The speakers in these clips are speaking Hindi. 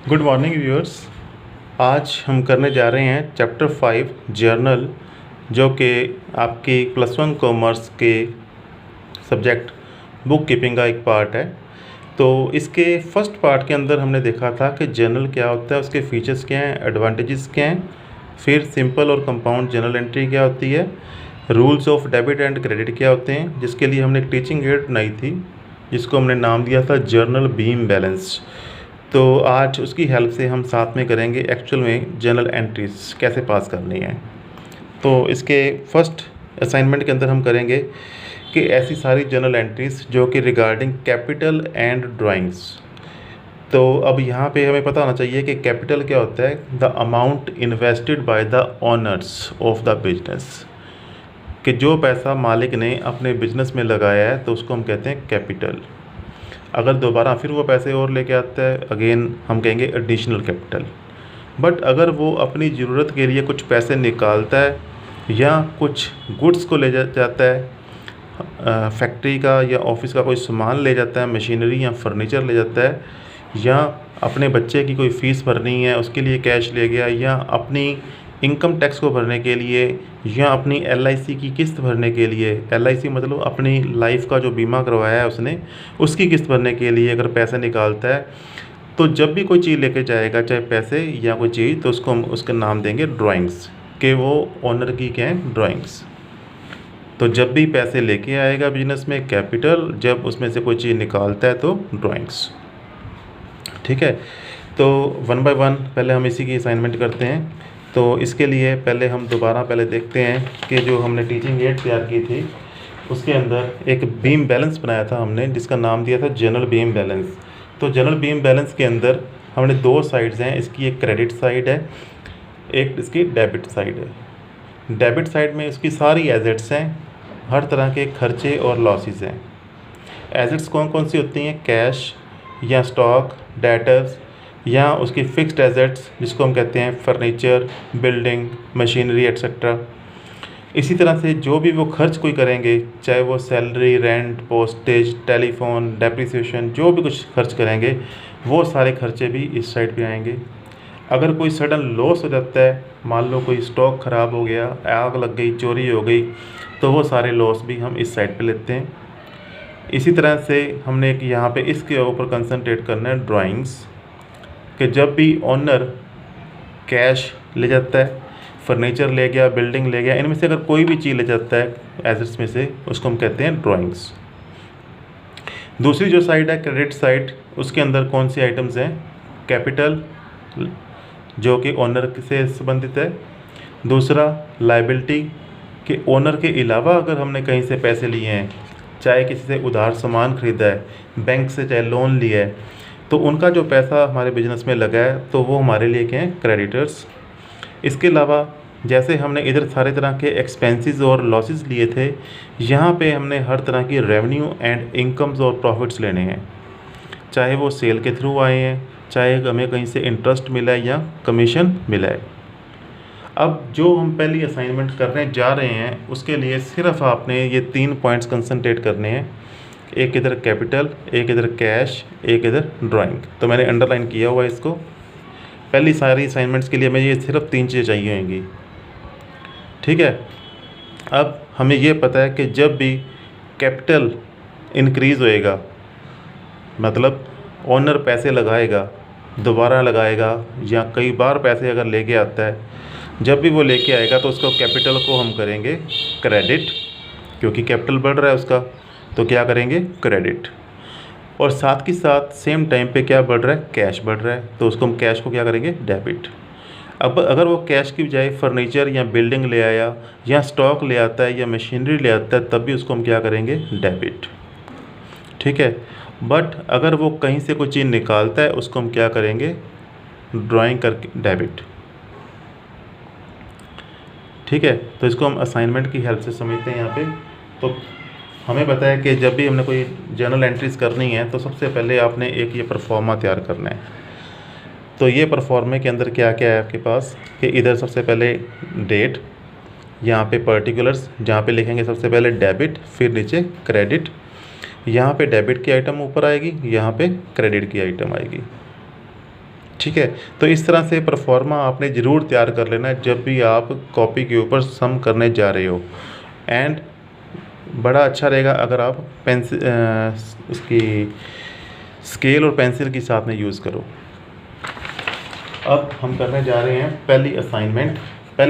Good morning viewers. आज हम करने जा रहे हैं चैप्टर 5 जर्नल, जो कि आपकी +1 कॉमर्स के सब्जेक्ट बुक कीपिंग का एक पार्ट है। तो इसके फर्स्ट पार्ट के अंदर हमने देखा था कि जर्नल क्या होता है, उसके फीचर्स क्या हैं, एडवांटेजेस क्या हैं, फिर सिंपल और कंपाउंड जर्नल एंट्री क्या होती है, rules of debit and credit क्या होते हैं, जिसके लिए हमने एक टीचिंग एड बनाई थी जिसको हमने नाम दिया था जर्नल बीम बैलेंस। तो आज उसकी हेल्प से हम साथ में करेंगे एक्चुअल में जर्नल एंट्रीज कैसे पास करनी है। तो इसके फर्स्ट असाइनमेंट के अंदर हम करेंगे कि ऐसी सारी जर्नल एंट्रीज जो कि रिगार्डिंग कैपिटल एंड ड्राइंग्स। तो अब यहाँ पे हमें पता होना चाहिए कि कैपिटल क्या होता है, the amount invested by the owners of the business, कि जो पैसा मालिक ने अपने बिजनेस में लगाया है तो उसको हम कहते हैं कैपिटल। अगर दोबारा फिर वो पैसे और लेके आता है, अगेन हम कहेंगे एडिशनल कैपिटल। बट अगर वो अपनी ज़रूरत के लिए कुछ पैसे निकालता है या कुछ गुड्स को ले जाता है, फैक्ट्री का या ऑफिस का कोई सामान ले जाता है, मशीनरी या फर्नीचर ले जाता है, या अपने बच्चे की कोई फ़ीस भरनी है उसके लिए कैश ले गया, या अपनी इनकम टैक्स को भरने के लिए, या अपनी LIC की किस्त भरने के लिए, LIC मतलब अपनी लाइफ का जो बीमा करवाया है उसने, उसकी किस्त भरने के लिए अगर पैसे निकालता है, तो जब भी कोई चीज़ लेके जाएगा, चाहे पैसे या कोई चीज़, तो उसको हम उसका नाम देंगे ड्राइंग्स, कि वो ओनर की क्या है, ड्राइंग्स। तो जब भी पैसे लेके आएगा बिजनेस में कैपिटल, जब उसमें से कोई चीज़ निकालता है तो ड्राइंग्स। ठीक है, तो 1 बाय 1 पहले हम इसी की असाइनमेंट करते हैं। तो इसके लिए पहले हम दोबारा देखते हैं कि जो हमने टीचिंग एड तैयार की थी उसके अंदर एक बीम बैलेंस बनाया था हमने, जिसका नाम दिया था जनरल बीम बैलेंस। तो जनरल बीम बैलेंस के अंदर हमने दो साइड्स हैं, इसकी एक क्रेडिट साइड है, एक इसकी डेबिट साइड है। डेबिट साइड में इसकी सारी एसेट्स हैं, हर तरह के खर्चे और लॉसेस हैं। एसेट्स कौन कौन सी होती हैं, कैश या स्टॉक, डेटर्स, या उसकी फिक्स्ड एसेट्स जिसको हम कहते हैं फर्नीचर, बिल्डिंग, मशीनरी एट्सेट्रा। इसी तरह से जो भी वो खर्च कोई करेंगे, चाहे वो salary, rent, postage, telephone, depreciation, जो भी कुछ खर्च करेंगे वो सारे खर्चे भी इस साइड पे आएंगे। अगर कोई सडन लॉस हो जाता है, मान लो कोई स्टॉक ख़राब हो गया, आग लग गई, चोरी हो गई, तो वो सारे लॉस भी हम इस साइड पे लेते हैं। इसी तरह से हमने एक यहाँ पे इसके ऊपर कंसंट्रेट करना है ड्राइंग्स, कि जब भी ओनर कैश ले जाता है, फर्नीचर ले गया, बिल्डिंग ले गया, इनमें से अगर कोई भी चीज़ ले जाता है एसेट्स में से, उसको हम कहते हैं ड्राइंग्स। दूसरी जो साइड है क्रेडिट साइड, उसके अंदर कौन सी आइटम्स हैं, कैपिटल जो कि ओनर से संबंधित है। दूसरा लायबिलिटी, कि ओनर के अलावा अगर हमने कहीं से पैसे लिए हैं, चाहे किसी से उधार सामान ख़रीदा है, बैंक से चाहे लोन लिया है, तो उनका जो पैसा हमारे बिजनेस में लगा है तो वो हमारे लिए क्या हैं, क्रेडिटर्स। इसके अलावा जैसे हमने इधर सारे तरह के एक्सपेंसेस और लॉसेस लिए थे, यहाँ पे हमने हर तरह की रेवेन्यू एंड इनकम्स और प्रॉफिट्स लेने हैं, चाहे वो सेल के थ्रू आए हैं, चाहे हमें कहीं से इंटरेस्ट मिला है या कमीशन मिला है। अब जो हम पहली असाइनमेंट करने जा रहे हैं उसके लिए सिर्फ आपने ये 3 पॉइंट्स कंसंट्रेट करने हैं, एक इधर कैपिटल, एक इधर कैश, एक इधर ड्राइंग। तो मैंने अंडरलाइन किया हुआ है इसको। पहली सारी असाइनमेंट्स के लिए हमें ये सिर्फ 3 चीज़ें चाहिए होंगी। ठीक है, अब हमें ये पता है कि जब भी कैपिटल इंक्रीज़ होएगा, मतलब ओनर पैसे लगाएगा, दोबारा लगाएगा, या कई बार पैसे अगर लेके आता है, जब भी वो लेके आएगा तो उसको कैपिटल को हम करेंगे क्रेडिट, क्योंकि कैपिटल बढ़ रहा है उसका, तो क्या करेंगे, क्रेडिट। और साथ के साथ सेम टाइम पे क्या बढ़ रहा है, कैश बढ़ रहा है, तो उसको हम कैश को क्या करेंगे, डेबिट। अब अगर वो कैश की बजाय फर्नीचर या बिल्डिंग ले आया, या स्टॉक ले आता है, या मशीनरी ले आता है, तब भी उसको हम क्या करेंगे, डेबिट। ठीक है, बट अगर वो कहीं से कोई चीज़ निकालता है उसको हम क्या करेंगे, ड्राइंग करके डेबिट। ठीक है, तो इसको हम असाइनमेंट की हेल्प से समझते हैं यहाँ पे। तो हमें पता है कि जब भी हमने कोई जर्नल एंट्रीज़ करनी है तो सबसे पहले आपने एक ये परफॉर्मा तैयार करना है। तो ये परफॉर्मे के अंदर क्या क्या है आपके पास, कि इधर सबसे पहले डेट, यहाँ पे पर्टिकुलर्स, जहाँ पे लिखेंगे सबसे पहले डेबिट, फिर नीचे क्रेडिट, यहाँ पे डेबिट की आइटम ऊपर आएगी, यहाँ पे क्रेडिट की आइटम आएगी। ठीक है। तो इस तरह से प्रोफार्मा आपने ज़रूर तैयार कर लेना है जब भी आप कॉपी के ऊपर सम करने जा रहे हो। एंड बड़ा अच्छा रहेगा अगर आप पेंसिल उसकी स्केल और पेंसिल के साथ में यूज़ करो। अब हम करने जा रहे हैं पहली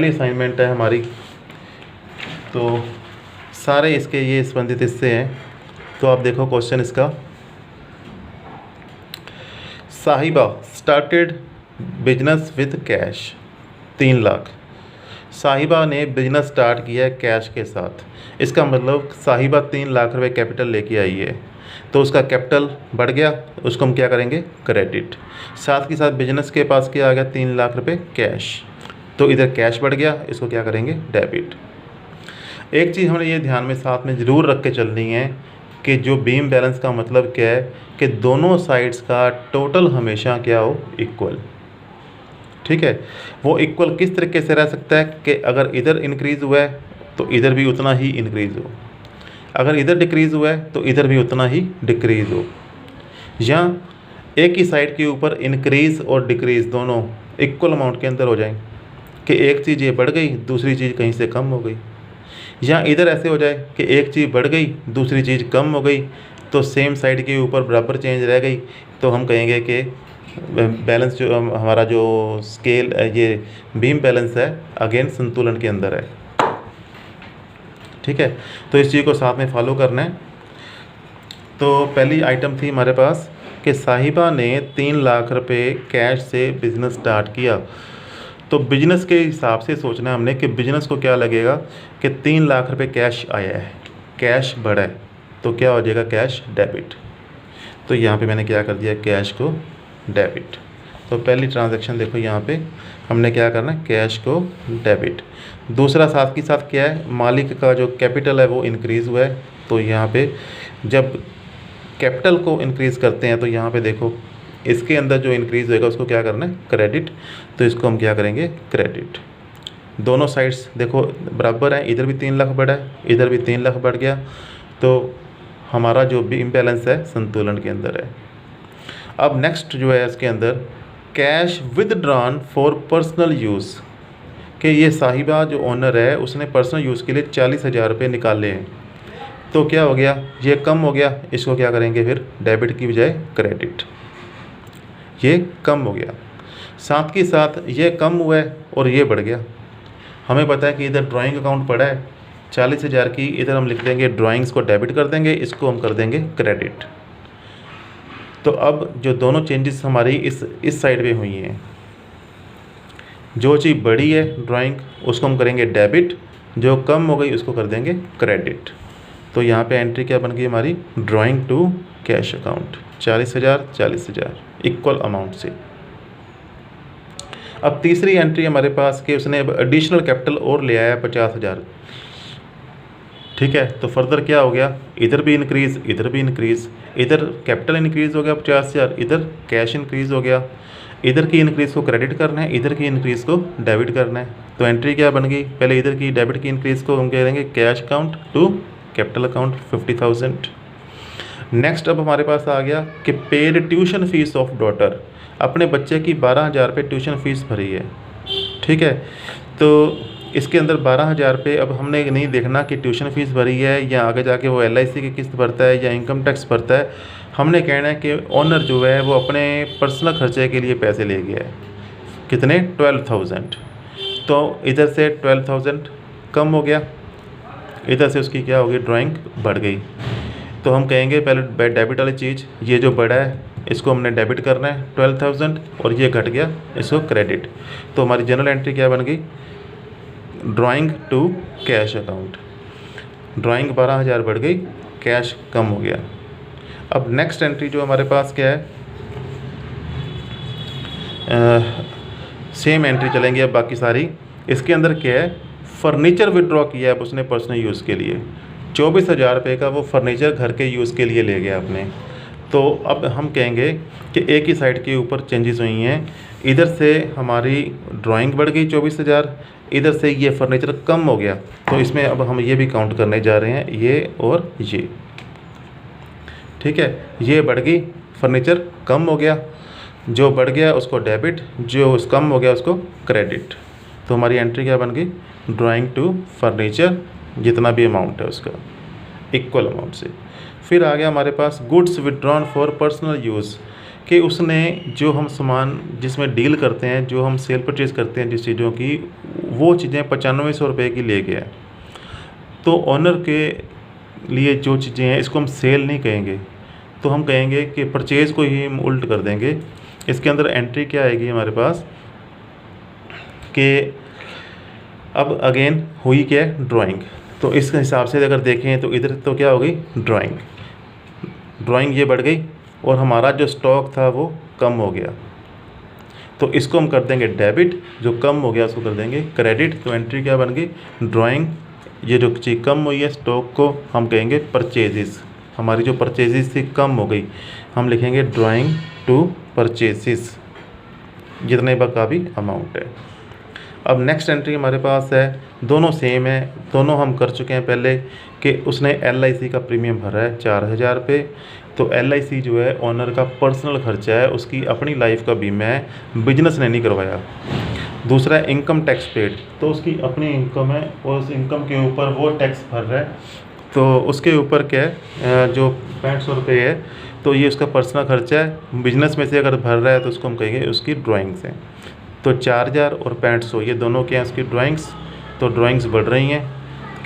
असाइनमेंट है हमारी। तो सारे इसके ये संबंधित हिस्से हैं। तो आप देखो क्वेश्चन इसका, साहिबा started business with cash 3 lakh. साहिबा ने बिजनेस स्टार्ट किया है कैश के साथ। इसका मतलब साहिबा 3 लाख रुपए कैपिटल लेके आई है, तो उसका कैपिटल बढ़ गया, उसको हम क्या करेंगे, क्रेडिट। साथ के साथ बिजनेस के पास क्या आ गया, 3 लाख रुपए कैश, तो इधर कैश बढ़ गया, इसको क्या करेंगे, डेबिट। एक चीज़ हमें ये ध्यान में साथ में ज़रूर रख के चलनी है कि जो बीम बैलेंस का मतलब क्या है कि दोनों साइड्स का टोटल हमेशा क्या हो, इक्वल। ठीक है, वो इक्वल किस तरीके से रह सकता है कि अगर इधर इंक्रीज़ हुआ है तो इधर भी उतना ही इंक्रीज़ हो, अगर इधर डिक्रीज़ हुआ है तो इधर भी उतना ही डिक्रीज़ हो, या एक ही साइड के ऊपर इंक्रीज़ और डिक्रीज़ दोनों इक्वल अमाउंट के अंदर हो जाएं कि एक चीज़ ये बढ़ गई दूसरी चीज़ कहीं से कम हो गई, या इधर ऐसे हो जाए कि एक चीज़ बढ़ गई दूसरी चीज़ कम हो गई, तो सेम साइड के ऊपर बराबर चेंज रह गई, तो हम कहेंगे कि बैलेंस जो हमारा जो स्केल ये बीम बैलेंस है अगेन संतुलन के अंदर है। ठीक है, तो इस चीज़ को साथ में फॉलो करना है। तो पहली आइटम थी हमारे पास कि साहिबा ने 3 लाख रुपए कैश से बिज़नेस स्टार्ट किया। तो बिजनेस के हिसाब से सोचना है हमने कि बिजनेस को क्या लगेगा कि 3 लाख रुपए कैश आया है, कैश बढ़ा है, तो क्या हो जाएगा, कैश डेबिट। तो यहाँ पे मैंने क्या कर दिया, कैश को डेबिट। तो पहली ट्रांजैक्शन देखो यहाँ पे हमने क्या करना है, कैश को डेबिट। दूसरा साथ के साथ क्या है, मालिक का जो कैपिटल है वो इंक्रीज़ हुआ है, तो यहाँ पे जब कैपिटल को इंक्रीज़ करते हैं तो यहाँ पे देखो इसके अंदर जो इंक्रीज़ होएगा उसको क्या करना है, क्रेडिट, तो इसको हम क्या करेंगे, क्रेडिट। दोनों साइड्स देखो बराबर है, इधर भी 3 लाख बढ़ा है, इधर भी 3 लाख बढ़ गया, तो हमारा जो भी इम्बैलेंस है संतुलन के अंदर है। अब नेक्स्ट जो है इसके अंदर cash withdrawn for personal use, कि ये साहिबा जो ओनर है उसने पर्सनल यूज़ के लिए 40,000 रुपये निकाले हैं, तो क्या हो गया, ये कम हो गया, इसको क्या करेंगे फिर, डेबिट की बजाय क्रेडिट, ये कम हो गया। साथ के साथ ये कम हुआ है और ये बढ़ गया। हमें पता है कि इधर ड्राइंग अकाउंट पड़ा है 40,000 की, इधर हम लिख देंगे ड्राइंग्स को डेबिट कर देंगे, इसको हम कर देंगे क्रेडिट। तो अब जो दोनों चेंजेस हमारी इस साइड पे हुई हैं, जो चीज़ बड़ी है ड्राइंग उसको हम करेंगे डेबिट, जो कम हो गई उसको कर देंगे क्रेडिट। तो यहाँ पे एंट्री क्या बन गई हमारी, drawing to cash account 40,000 equal amount से। अब तीसरी एंट्री हमारे पास कि उसने एडिशनल कैपिटल और ले आया 50,000। ठीक है, तो फर्दर क्या हो गया, इधर भी इंक्रीज़, इधर भी इंक्रीज़, इधर कैपिटल इंक्रीज़ हो गया 50,000, इधर कैश इंक्रीज़ हो गया, इधर की इंक्रीज़ को क्रेडिट करना है, इधर की इंक्रीज़ को डेबिट करना है। तो एंट्री क्या बन गई, पहले इधर की डेबिट की इंक्रीज़ को हम कह देंगे cash account to capital account 50,000। Next अब हमारे पास आ गया कि paid tuition fees of daughter, अपने बच्चे की 12,000 रुपये ट्यूशन फ़ीस भरी है। ठीक है, तो इसके अंदर 12,000 रुपये अब हमने नहीं देखना कि ट्यूशन फ़ीस भरी है या आगे जाके वो LIC की किस्त भरता है या इनकम टैक्स भरता है। हमने कहना है कि ओनर जो है वो अपने पर्सनल खर्चे के लिए पैसे ले गया है, कितने, 12,000। तो इधर से 12,000 कम हो गया, इधर से उसकी क्या होगी, ड्राइंग बढ़ गई। तो हम कहेंगे पहले डेबिट वाली चीज़, ये जो बढ़ा है इसको हमने डेबिट करना है 12,000, और ये घट गया इसको क्रेडिट। तो हमारी जनरल एंट्री क्या बन गई, drawing to cash account. Drawing 12,000 बढ़ गई, कैश कम हो गया। अब नेक्स्ट एंट्री जो हमारे पास क्या है, सेम एंट्री चलेंगे अब बाकी सारी। इसके अंदर क्या है, फर्नीचर विड्रॉ किया है उसने पर्सनल यूज़ के लिए, 24,000 रुपये का वो फर्नीचर घर के यूज़ के लिए ले गया अपने। तो अब हम कहेंगे कि एक ही साइड के ऊपर चेंजेस हुई हैं, इधर से हमारी ड्राइंग बढ़ गई 24,000, इधर से ये फर्नीचर कम हो गया, तो इसमें अब हम ये भी काउंट करने जा रहे हैं, ये और ये। ठीक है, ये बढ़ गई, फर्नीचर कम हो गया, जो बढ़ गया उसको डेबिट, जो कम हो गया उसको क्रेडिट। तो हमारी एंट्री क्या बन गई, ड्राइंग टू फर्नीचर, जितना भी अमाउंट है उसका इक्वल अमाउंट से। फिर आ गया हमारे पास goods withdrawn for personal use, कि उसने जो हम सामान जिसमें डील करते हैं, जो हम सेल परचेज करते हैं जिस चीज़ों की, वो चीज़ें 9500 रुपये की ले गया। तो ऑनर के लिए जो चीज़ें हैं इसको हम सेल नहीं कहेंगे, तो हम कहेंगे कि परचेज़ को ही हम उल्ट कर देंगे। इसके अंदर एंट्री क्या आएगी हमारे पास कि अब अगेन हुई क्या है, ड्राइंग। तो इस हिसाब से अगर देखें तो इधर तो क्या हो गई, ड्राइंग ये बढ़ गई और हमारा जो स्टॉक था वो कम हो गया। तो इसको हम कर देंगे डेबिट, जो कम हो गया उसको कर देंगे क्रेडिट। तो एंट्री क्या बन गई, ड्राइंग, ये जो चीज़ कम हुई है स्टॉक को हम कहेंगे परचेजेस। हमारी जो परचेजेस थी कम हो गई, हम लिखेंगे ड्राइंग टू परचेजेस, जितने का भी अमाउंट है। अब नेक्स्ट एंट्री हमारे पास है, दोनों सेम है, दोनों हम कर चुके हैं पहले, कि उसने LIC का प्रीमियम भरा है 4000 रुपये। तो LIC जो है ऑनर का पर्सनल खर्चा है, उसकी अपनी लाइफ का बीमा है, बिजनेस ने नहीं करवाया। दूसरा है इनकम टैक्स पेड, तो उसकी अपनी इनकम है और उस इनकम के ऊपर वो टैक्स भर रहा है, तो उसके ऊपर क्या है, जो 6500 रुपये है, तो ये उसका पर्सनल खर्चा है। बिजनेस में से अगर भर रहा है तो उसको हम कहेंगे उसकी ड्राइंग्स हैं। तो 4000 और 6500 ये दोनों क्या हैं, उसकी ड्राइंग्स। तो ड्राइंग्स बढ़ रही हैं,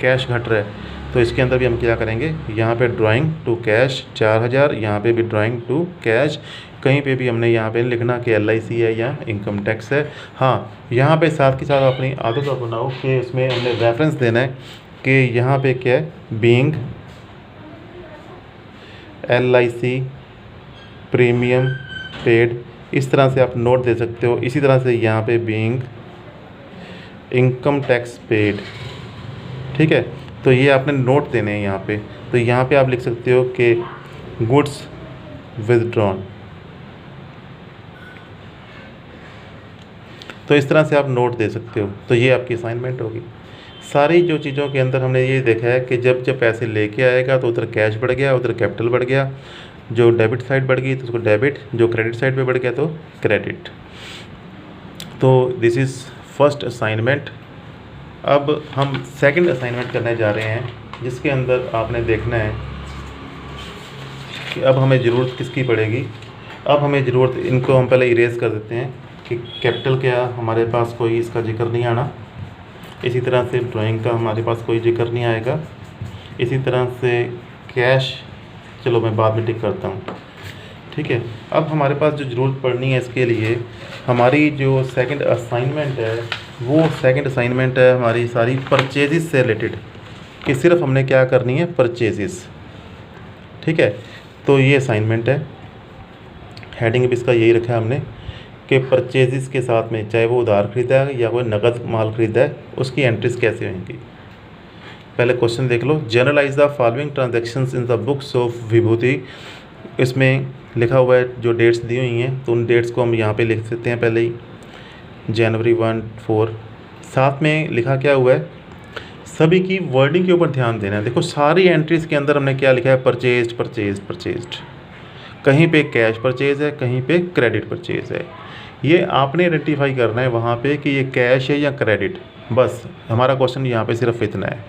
कैश घट रहा है, तो इसके अंदर भी हम क्या करेंगे, यहाँ पे ड्राइंग टू कैश 4000, यहाँ पे भी ड्राइंग टू कैश। कहीं पे भी हमने यहाँ पे लिखना कि LIC है या इनकम टैक्स है। हाँ, यहाँ पे साथ के साथ अपनी आदत बनाओ कि उसमें हमने रेफरेंस देना है कि यहाँ पे क्या है, बीइंग LIC प्रीमियम पेड, इस तरह से आप नोट दे सकते हो। इसी तरह से यहाँ पे बीइंग इनकम टैक्स पेड, ठीक है। तो ये आपने नोट देने हैं यहाँ पे। तो यहाँ पे आप लिख सकते हो कि गुड्स विदड्रॉन, तो इस तरह से आप नोट दे सकते हो। तो ये आपकी असाइनमेंट होगी। सारी जो चीज़ों के अंदर हमने ये देखा है कि जब जब पैसे लेके आएगा तो उधर कैश बढ़ गया, उधर कैपिटल बढ़ गया, जो डेबिट साइड बढ़ गई तो उसको डेबिट, जो क्रेडिट साइड पे बढ़ गया तो क्रेडिट। तो दिस इज़ फर्स्ट असाइनमेंट। अब हम सेकंड असाइनमेंट करने जा रहे हैं, जिसके अंदर आपने देखना है कि अब हमें ज़रूरत किसकी पड़ेगी। अब हमें ज़रूरत, इनको हम पहले इरेज कर देते हैं कि कैपिटल क्या, हमारे पास कोई इसका जिक्र नहीं आना। इसी तरह से ड्राइंग का हमारे पास कोई जिक्र नहीं आएगा। इसी तरह से कैश, चलो मैं बाद में टिक करता हूँ, ठीक है। अब हमारे पास जो ज़रूरत पड़नी है इसके लिए, हमारी जो सेकंड असाइनमेंट है वो सेकंड असाइनमेंट है हमारी सारी परचेजेस से रिलेटेड, कि सिर्फ हमने क्या करनी है, परचेजेस, ठीक है। तो ये असाइनमेंट है, हेडिंग भी इसका यही रखा है हमने कि परचेजेस के साथ में, चाहे वो उधार खरीदा है या कोई नकद माल खरीदा है, उसकी एंट्रीज कैसे होंगी। पहले क्वेश्चन देख लो, journalise the following transactions in the books of Vibhuti. इसमें लिखा हुआ है जो डेट्स दी हुई हैं, तो उन डेट्स को हम यहाँ पे लिख सकते हैं पहले ही, जनवरी 1, 4। साथ में लिखा क्या हुआ है, सभी की वर्डिंग के ऊपर ध्यान देना है। देखो सारी एंट्रीज के अंदर हमने क्या लिखा है, परचेज्ड परचेज्ड परचेज्ड। कहीं पे कैश परचेज है, कहीं पे क्रेडिट परचेज है। ये आपने आइडेंटिफाई करना है वहाँ पे कि ये कैश है या क्रेडिट। बस हमारा क्वेश्चन यहाँ पे सिर्फ इतना है।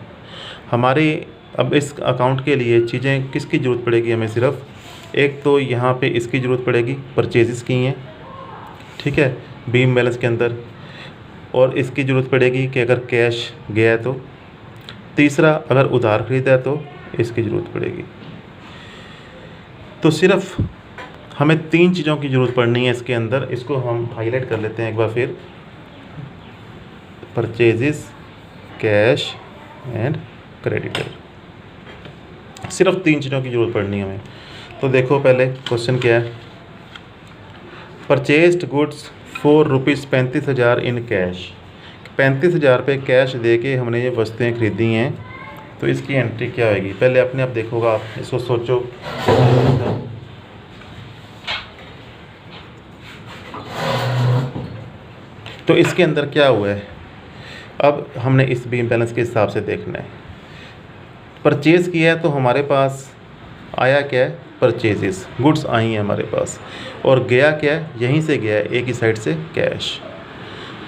हमारी अब इस अकाउंट के लिए चीज़ें किसकी ज़रूरत पड़ेगी हमें, सिर्फ एक तो यहाँ पे इसकी ज़रूरत पड़ेगी, परचेजेस की हैं, ठीक है, बीम बैलेंस के अंदर। और इसकी ज़रूरत पड़ेगी कि अगर कैश गया है तो। तीसरा, अगर उधार खरीदा है तो इसकी ज़रूरत पड़ेगी। तो सिर्फ हमें 3 चीज़ों की ज़रूरत पड़नी है इसके अंदर। इसको हम हाईलाइट कर लेते हैं एक बार फिर, परचेजेस, कैश एंड क्रेडिटर। सिर्फ 3 चीज़ों की ज़रूरत पड़नी है हमें। तो देखो पहले क्वेश्चन क्या है, purchased goods for rupees 35,000 in cash. 35,000 रुपये कैश दे के हमने ये वस्तुएं खरीदी हैं, तो इसकी एंट्री क्या होगी। पहले अपने आप देखोगा, आप इसको सोचो। तो इसके अंदर क्या हुआ है, अब हमने इस बीम बैलेंस के हिसाब से देखना है। परचेज़ किया है तो हमारे पास आया क्या है, परचेजेस, गुड्स आई हैं हमारे पास, और गया क्या है, यहीं से गया है, एक ही साइड से कैश।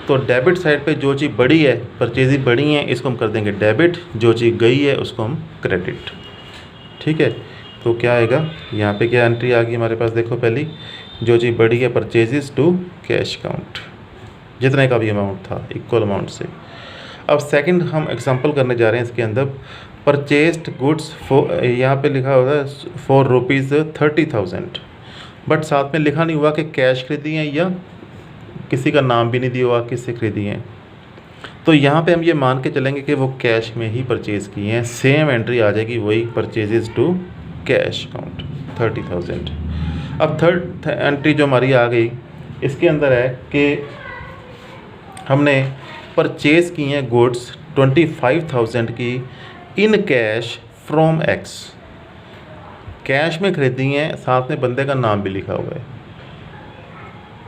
तो डेबिट साइड पे जो चीज़ बढ़ी है, परचेजेस बढ़ी हैं, इसको हम कर देंगे डेबिट, जो चीज़ गई है उसको हम क्रेडिट। ठीक है, तो क्या आएगा यहाँ पे, क्या एंट्री आ गई हमारे पास, देखो पहली जो चीज़ बढ़ी है परचेजेस टू कैश अकाउंट, जितने का भी अमाउंट था इक्वल अमाउंट से। अब सेकंड हम एग्जांपल करने जा रहे हैं इसके अंदर, परचेस्ड गुड्स फॉर, यहाँ पे लिखा होता है फॉर ₹30,000, बट साथ में लिखा नहीं हुआ कि कैश खरीदी हैं या किसी का नाम भी नहीं दिया हुआ किससे खरीदी हैं। तो यहाँ पे हम ये मान के चलेंगे कि वो कैश में ही परचेज़ किए हैं, सेम एंट्री आ जाएगी वही, परचेजेस टू कैश अकाउंट 30,000। अब थर्ड एंट्री जो हमारी आ गई, इसके अंदर है कि हमने परचेज़ की हैं गुड्स 25,000 की in cash from x, cash में खरीदी हैं, साथ में बंदे का नाम भी लिखा हुआ है।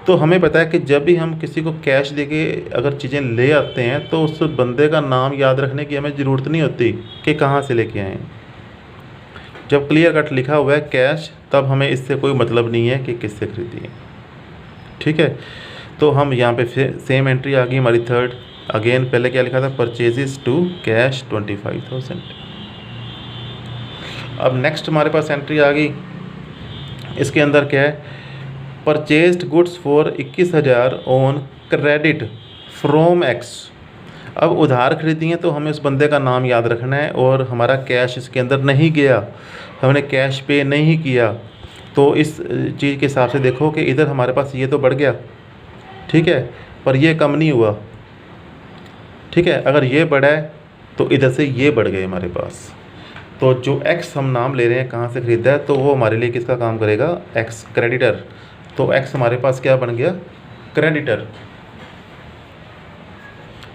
तो हमें पता है कि जब भी हम किसी को कैश देके अगर चीज़ें ले आते हैं तो उस बंदे का नाम याद रखने की हमें ज़रूरत नहीं होती कि कहाँ से लेके आए हैं। जब क्लियर कट लिखा हुआ है कैश, तब हमें इससे कोई मतलब नहीं है कि किससे खरीदी है। ठीक है, तो हम यहाँ पे फिर सेम एंट्री आ गई हमारी थर्ड। अगेन पहले क्या लिखा था, परचेजेस टू कैश 25,000। अब नेक्स्ट हमारे पास एंट्री आ गई, इसके अंदर क्या है, purchased goods for 21,000 on credit from x. अब उधार खरीदी हैं तो हमें उस बंदे का नाम याद रखना है, और हमारा कैश इसके अंदर नहीं गया, हमने कैश पे नहीं किया। तो इस चीज़ के हिसाब से देखो कि इधर हमारे पास ये तो बढ़ गया, ठीक है, पर ये कम नहीं हुआ। ठीक है, अगर ये बढ़ा है तो इधर से ये बढ़ गए हमारे पास। तो जो एक्स हम नाम ले रहे हैं कहाँ से ख़रीदा है, तो वो हमारे लिए किसका काम करेगा, एक्स, क्रेडिटर। तो एक्स हमारे पास क्या बन गया, क्रेडिटर।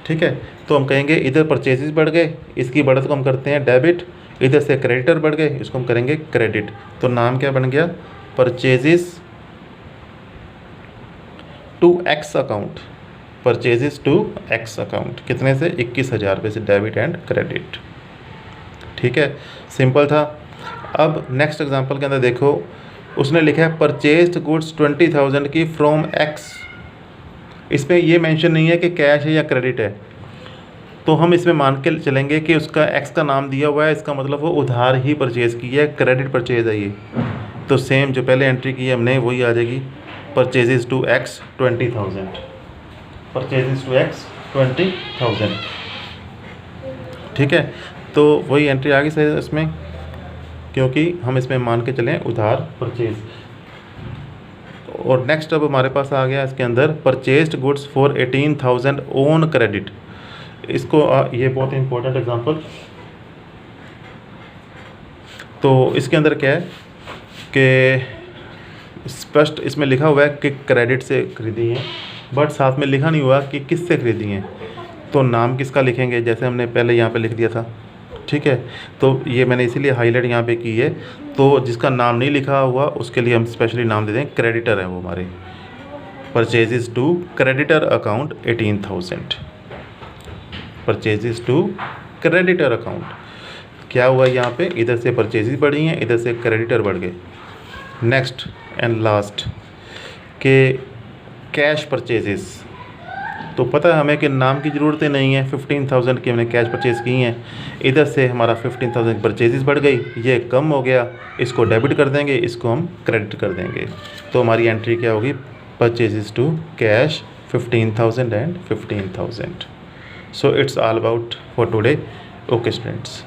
ठीक है, तो हम कहेंगे इधर परचेजेस बढ़ गए, इसकी बढ़त को हम करते हैं डेबिट, इधर से क्रेडिटर बढ़ गए, इसको हम करेंगे क्रेडिट। तो नाम क्या बन गया, purchases to X account, purchases to X account, कितने से, 21,000 रुपये से, डेबिट एंड क्रेडिट। ठीक है, सिंपल था। अब नेक्स्ट एग्जांपल के अंदर देखो, उसने लिखा है परचेज्ड गुड्स 20,000 की फ्रॉम एक्स। इसमें ये मेंशन नहीं है कि कैश है या क्रेडिट है, तो हम इसमें मान के चलेंगे कि उसका एक्स का नाम दिया हुआ है, इसका मतलब वो उधार ही परचेज़ की है, क्रेडिट परचेज़ है ये। तो सेम जो पहले एंट्री की है हमने वही आ जाएगी, purchases to X 20,000, purchases to X 20,000। ठीक है, तो वही एंट्री आ गई सर इसमें, क्योंकि हम इसमें मान के चलें उधार परचेज। और नेक्स्ट अब हमारे पास आ गया इसके अंदर, purchased goods for 18,000 on credit. इसको ये बहुत इंपॉर्टेंट एग्जांपल। तो इसके अंदर क्या है कि स्पष्ट इसमें लिखा हुआ है कि क्रेडिट से खरीदी हैं, बट साथ में लिखा नहीं हुआ कि किससे खरीदी हैं। तो नाम किसका लिखेंगे, जैसे हमने पहले यहाँ पे लिख दिया था। ठीक है, तो ये मैंने इसीलिए हाईलाइट यहाँ पे की है। तो जिसका नाम नहीं लिखा हुआ उसके लिए हम स्पेशली नाम दे दें क्रेडिटर है वो हमारे, purchases to creditor account 18,000, purchases to creditor account. क्या हुआ यहाँ पे, इधर से परचेजेस बढ़ी हैं, इधर से क्रेडिटर बढ़ गए। नेक्स्ट एंड लास्ट के कैश परचेजेस। तो पता है हमें कि नाम की ज़रूरत ही नहीं है, 15,000 की हमने कैश परचेज़ की हैं, इधर से हमारा 15,000 परचेजेस बढ़ गई, ये कम हो गया, इसको डेबिट कर देंगे, इसको हम क्रेडिट कर देंगे। तो हमारी एंट्री क्या होगी, purchases to cash 15,000 and 15,000। So it's all about for today. Okay students.